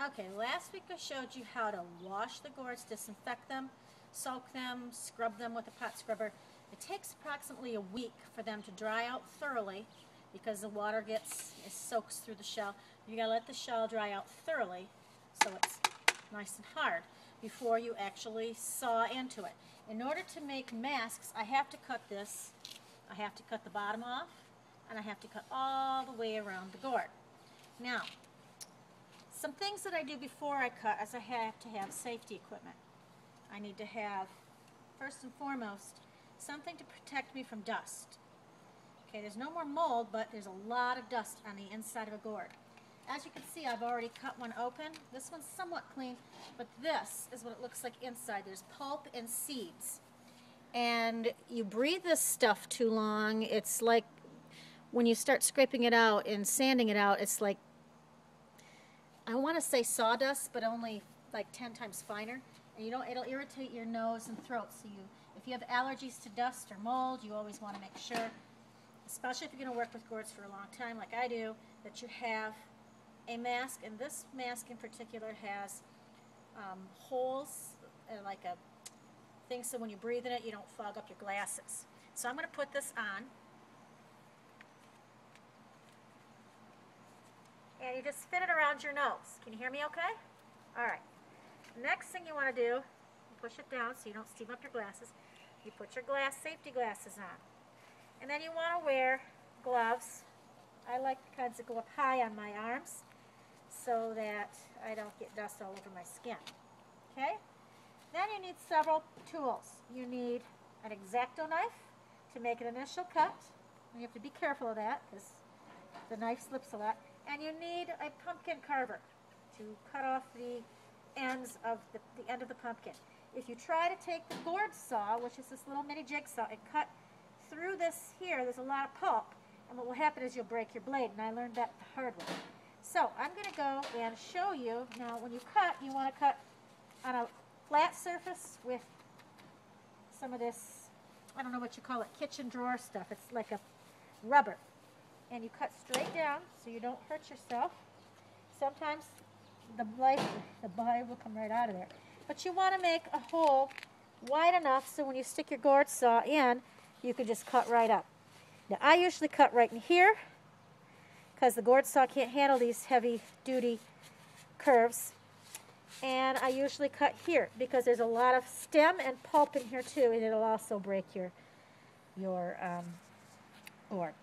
Okay, last week I showed you how to wash the gourds, disinfect them, soak them, scrub them with a pot scrubber. It takes approximately a week for them to dry out thoroughly because the water it soaks through the shell. You gotta let the shell dry out thoroughly so it's nice and hard before you actually saw into it. In order to make masks, I have to cut this. I have to cut the bottom off, and I have to cut all the way around the gourd. Now, some things that I do before I cut is I have to have safety equipment. I need to have, first and foremost, something to protect me from dust. Okay, there's no more mold, but there's a lot of dust on the inside of a gourd. As you can see, I've already cut one open. This one's somewhat clean, but this is what it looks like inside. There's pulp and seeds. And you breathe this stuff too long, it's like when you start scraping it out and sanding it out, it's like, I want to say sawdust, but only like 10 times finer. And it'll irritate your nose and throat. So if you have allergies to dust or mold, you always want to make sure, especially if you're going to work with gourds for a long time like I do, that you have a mask. And this mask in particular has holes, like a thing so when you breathe in it, you don't fog up your glasses. So I'm going to put this on. And you just spin it around your nose. Can you hear me okay? All right. Next thing you want to do, push it down so you don't steam up your glasses. You put your safety glasses on. And then you want to wear gloves. I like the kinds that go up high on my arms so that I don't get dust all over my skin. Okay? Then you need several tools. You need an X-Acto knife to make an initial cut. And you have to be careful of that because the knife slips a lot. And you need a pumpkin carver to cut off the ends of the end of the pumpkin. If you try to take the gourd saw, which is this little mini jigsaw, and cut through this here, there's a lot of pulp. And what will happen is you'll break your blade. And I learned that the hard way. So I'm going to go and show you. Now when you cut, you want to cut on a flat surface with some of this, I don't know what you call it, kitchen drawer stuff. It's like a rubber. And you cut straight down so you don't hurt yourself. Sometimes the blade will come right out of there. But you want to make a hole wide enough so when you stick your gourd saw in, you can just cut right up. Now I usually cut right in here because the gourd saw can't handle these heavy duty curves. And I usually cut here because there's a lot of stem and pulp in here too, and it'll also break your gourd.